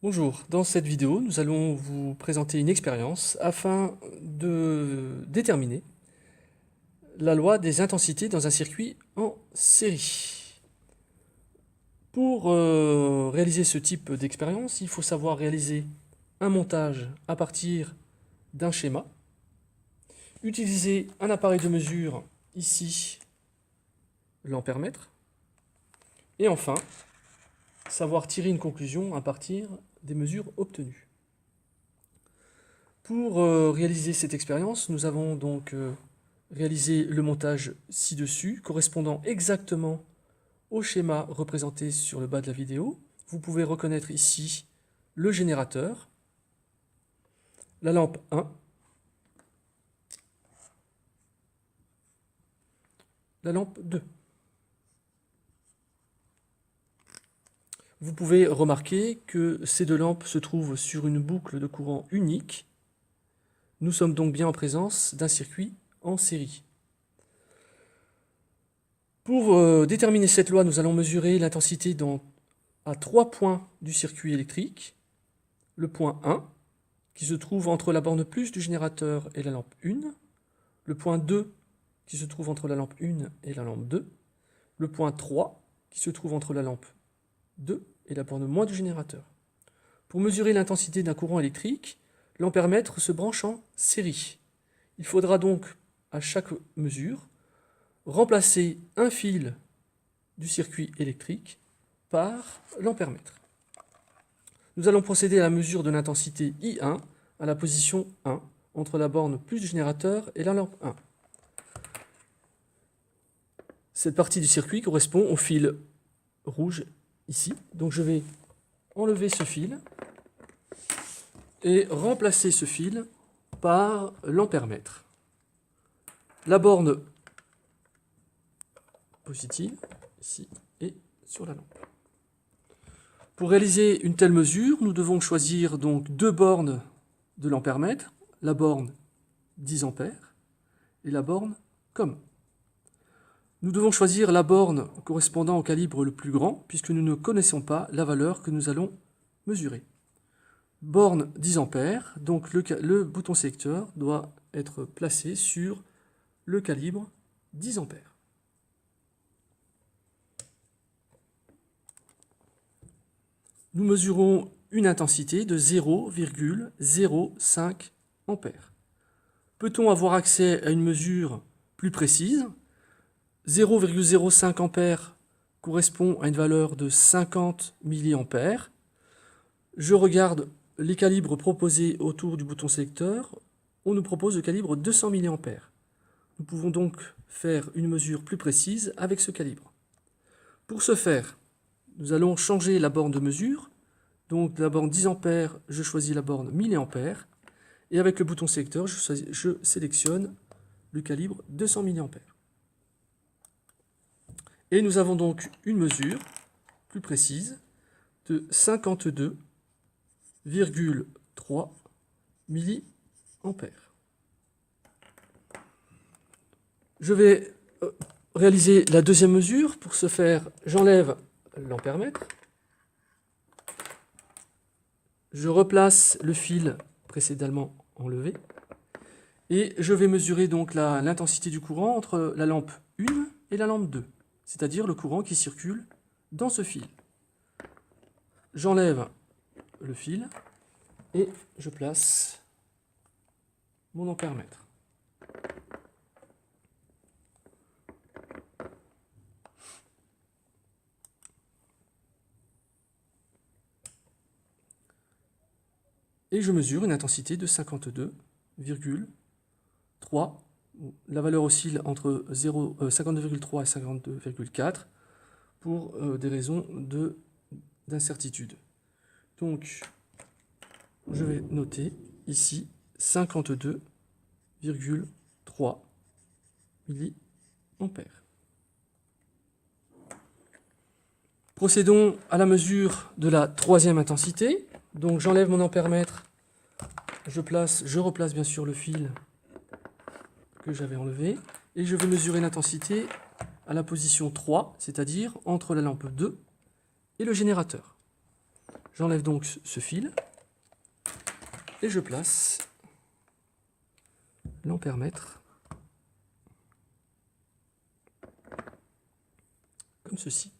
Bonjour, dans cette vidéo, nous allons vous présenter une expérience afin de déterminer la loi des intensités dans un circuit en série. Pour réaliser ce type d'expérience, il faut savoir réaliser un montage à partir d'un schéma, utiliser un appareil de mesure, ici l'ampèremètre, et enfin savoir tirer une conclusion à partir des mesures obtenues. Pour réaliser cette expérience, nous avons donc réalisé le montage ci-dessus, correspondant exactement au schéma représenté sur le bas de la vidéo. Vous pouvez reconnaître ici le générateur, la lampe 1, la lampe 2. Vous pouvez remarquer que ces deux lampes se trouvent sur une boucle de courant unique. Nous sommes donc bien en présence d'un circuit en série. Pour déterminer cette loi, nous allons mesurer l'intensité à 3 points du circuit électrique. Le point 1, qui se trouve entre la borne plus du générateur et la lampe 1. Le point 2, qui se trouve entre la lampe 1 et la lampe 2. Le point 3, qui se trouve entre la lampe 2 et la borne moins du générateur. Pour mesurer l'intensité d'un courant électrique, l'ampèremètre se branche en série. Il faudra donc, à chaque mesure, remplacer un fil du circuit électrique par l'ampèremètre. Nous allons procéder à la mesure de l'intensité I1 à la position 1, entre la borne plus du générateur et la lampe 1. Cette partie du circuit correspond au fil rouge ici. Donc je vais enlever ce fil et remplacer ce fil par l'ampèremètre. La borne positive, ici, et sur la lampe. Pour réaliser une telle mesure, nous devons choisir donc deux bornes de l'ampèremètre, la borne 10 ampères et la borne COM. Nous devons choisir la borne correspondant au calibre le plus grand, puisque nous ne connaissons pas la valeur que nous allons mesurer. Borne 10 ampères, donc le bouton sélecteur doit être placé sur le calibre 10 ampères. Nous mesurons une intensité de 0,05 ampères. Peut-on avoir accès à une mesure plus précise ? 0,05 ampères correspond à une valeur de 50 mA. Je regarde les calibres proposés autour du bouton sélecteur. On nous propose le calibre 200 mA. Nous pouvons donc faire une mesure plus précise avec ce calibre. Pour ce faire, nous allons changer la borne de mesure. Donc de la borne 10 ampères, je choisis la borne 1000 A. Et avec le bouton sélecteur, je sélectionne le calibre 200 mA. Et nous avons donc une mesure plus précise de 52,3 mA. Je vais réaliser la deuxième mesure. Pour ce faire, j'enlève l'ampèremètre. Je replace le fil précédemment enlevé. Et je vais mesurer donc l'intensité du courant entre la lampe 1 et la lampe 2, c'est-à-dire le courant qui circule dans ce fil. J'enlève le fil et je place mon ampèremètre. Et je mesure une intensité de 52,3. La valeur oscille entre 52,3 et 52,4 pour des raisons d'incertitude. Donc, je vais noter ici 52,3 mA. Procédons à la mesure de la troisième intensité. Donc j'enlève mon ampèremètre, je replace bien sûr le fil que j'avais enlevé, et je vais mesurer l'intensité à la position 3, c'est-à-dire entre la lampe 2 et le générateur. J'enlève donc ce fil et je place l'ampèremètre comme ceci.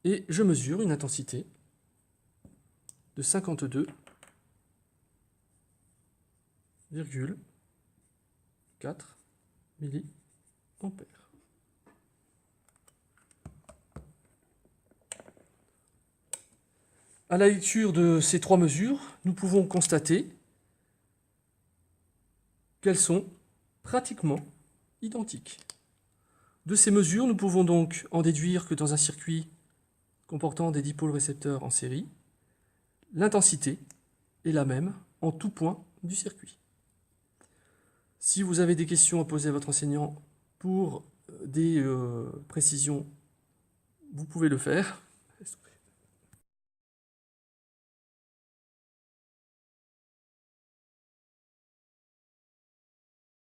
Et je mesure une intensité de 52,4 milliampères. À la lecture de ces trois mesures, nous pouvons constater qu'elles sont pratiquement identiques. De ces mesures, nous pouvons donc en déduire que dans un circuit comportant des dipôles récepteurs en série, l'intensité est la même en tout point du circuit. Si vous avez des questions à poser à votre enseignant pour des précisions, vous pouvez le faire.